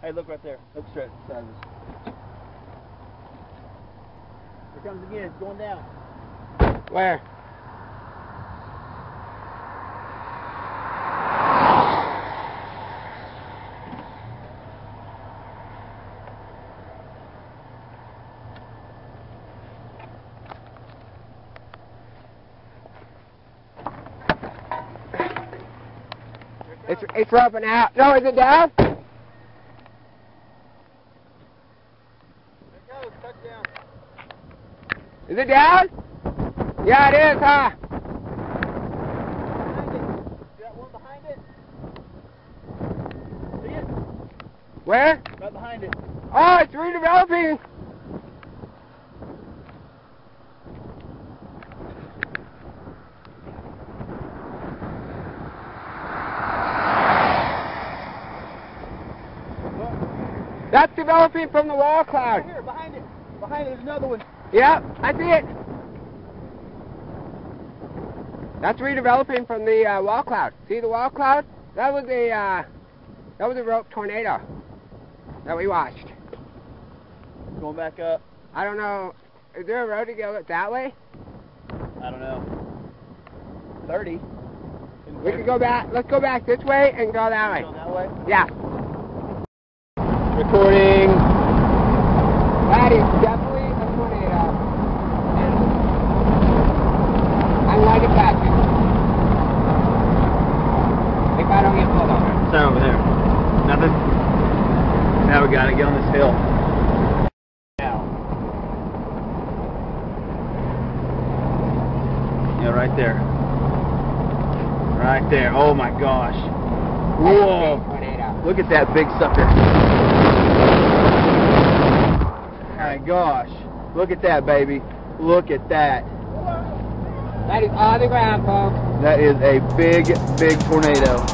Hey, look right there. Look straight. Here comes again. It's going down. Where? It's rubbing out. No, is it down? There it goes. Touchdown. Is it down? Yeah, it is, huh? Behind it. See that one behind it? See it? Where? Right behind it. Oh, it's redeveloping. That's developing from the wall cloud. Right here, behind it. Behind it, there's another one. Yep, I see it. That's redeveloping from the wall cloud. See the wall cloud? That was a rope tornado that we watched. Going back up. I don't know. Is there a road to go that way? I don't know. 30. We could go back. Let's go back this way and go that way. Go that way? Yeah. Recording. That is definitely a tornado. I'm going to catch it. If I don't get pulled over. It's over there. Nothing? Now we gotta get on this hill. Now. Yeah, right there. Right there. Oh my gosh. Whoa. Look at that big sucker. My gosh. Look at that, baby. Look at that. That is on the ground, folks. That is a big, big tornado.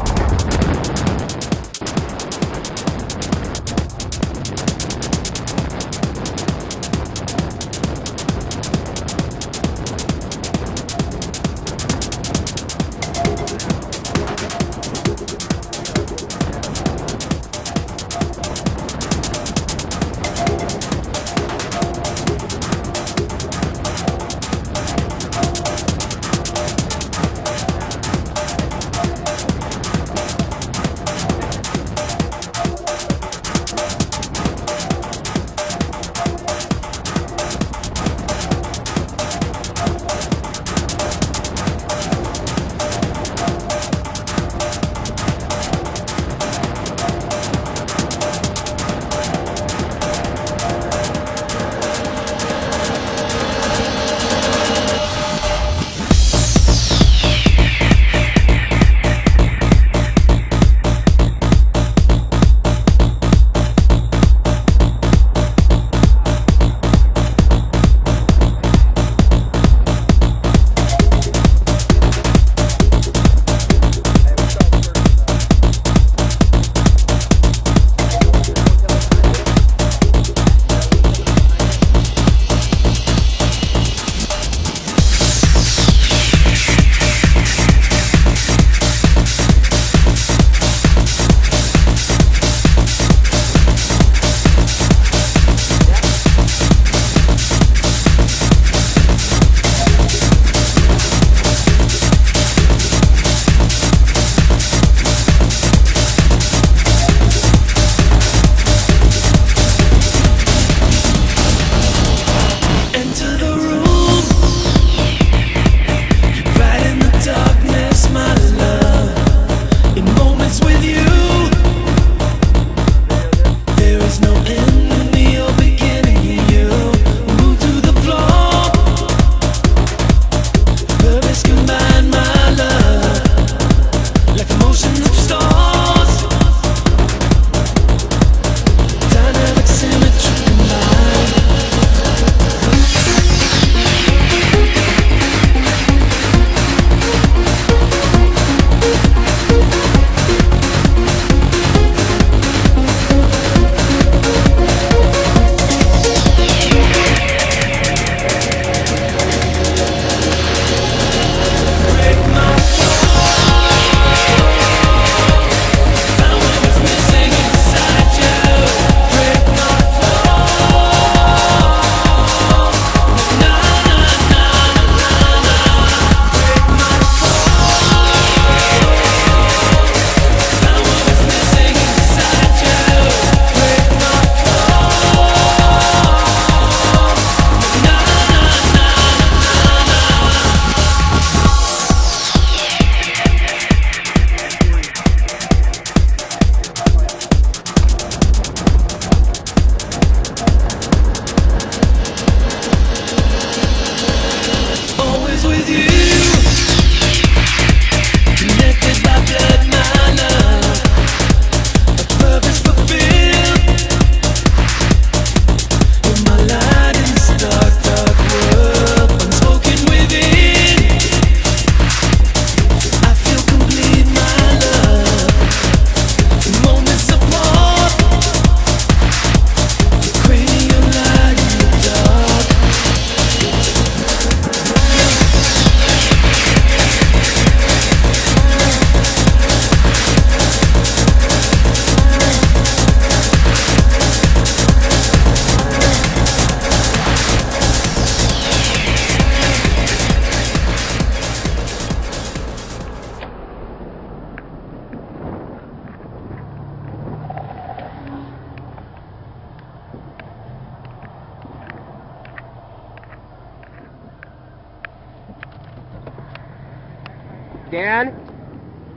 Dan?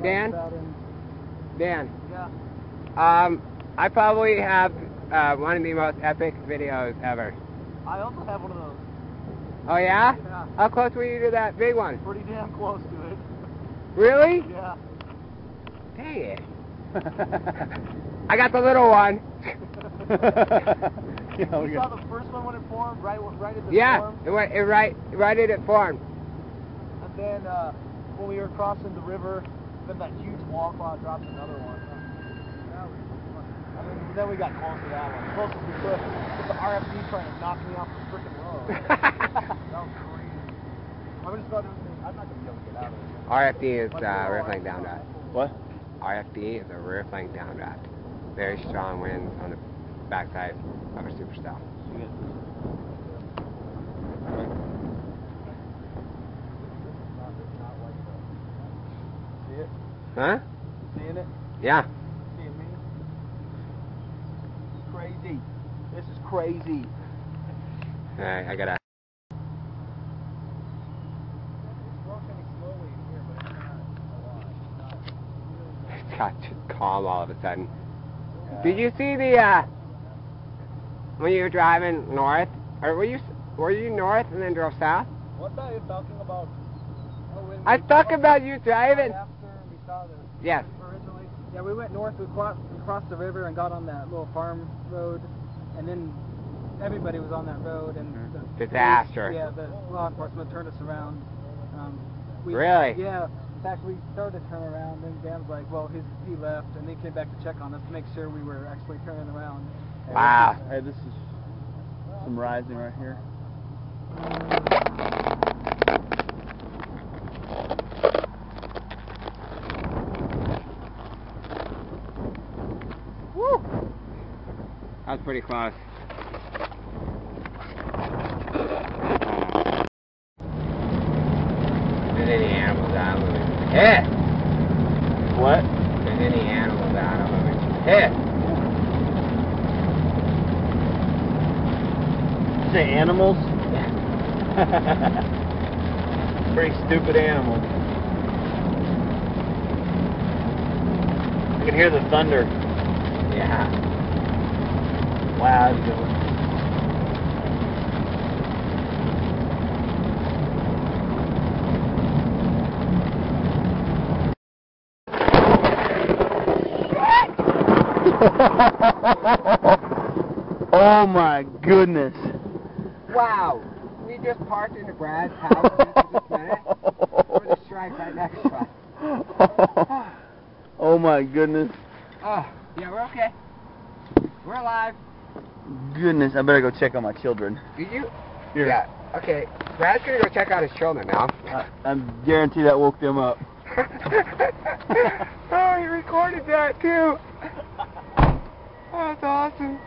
Yeah. I probably have one of the most epic videos ever. I also have one of those. Oh yeah? Yeah. How close were you to that big one? Pretty damn close to it. Really? Yeah. Dang it. I got the little one. You saw the first one when it formed, right as it Yeah, formed? right as it formed. And then when we were crossing the river, then that huge wall cloud dropped another one. And then we got close to that one, close as we could, with the RFD trying to knock me off the freaking road. That was crazy. I'm not going to be able to get out of it. RFD is rear flank downdraft. What? RFD is a rear flank downdraft. Very strong winds on the backside of a supercell. See it? Huh? Seeing it? Yeah. Seeing me? Crazy. This is crazy. Alright, I gotta. It got just calm all of a sudden. Did you see the when you were driving north, or were you north and then drove south? What are you talking about? I'm talking about you driving. After we saw this. Yes. Originally, yeah, we went north. We crossed the river and got on that little farm road, and then everybody was on that road, and the Disaster. Yeah, the law enforcement turned us around. Really? Yeah. In fact, we started to turn around, and Dan's like, well, he left, and they came back to check on us to make sure we were actually turning around. Wow. Hey, this is some rising right here. Woo! That was pretty close. There's any animals out of it. Hit! What? There's any animals out of it. Hit! Say animals? Yeah. Pretty stupid animals. I can hear the thunder. Yeah. Wow, that's good. Oh my goodness. Wow. We just parked into Brad's house just this minute. There's a strike right next to us. Oh my goodness. Oh, yeah, we're okay. We're alive. Goodness, I better go check on my children. Did you? Here. Yeah. Okay. Brad's gonna go check out his children now. I'm guarantee that woke them up. Oh, he recorded that too. Oh, that's awesome.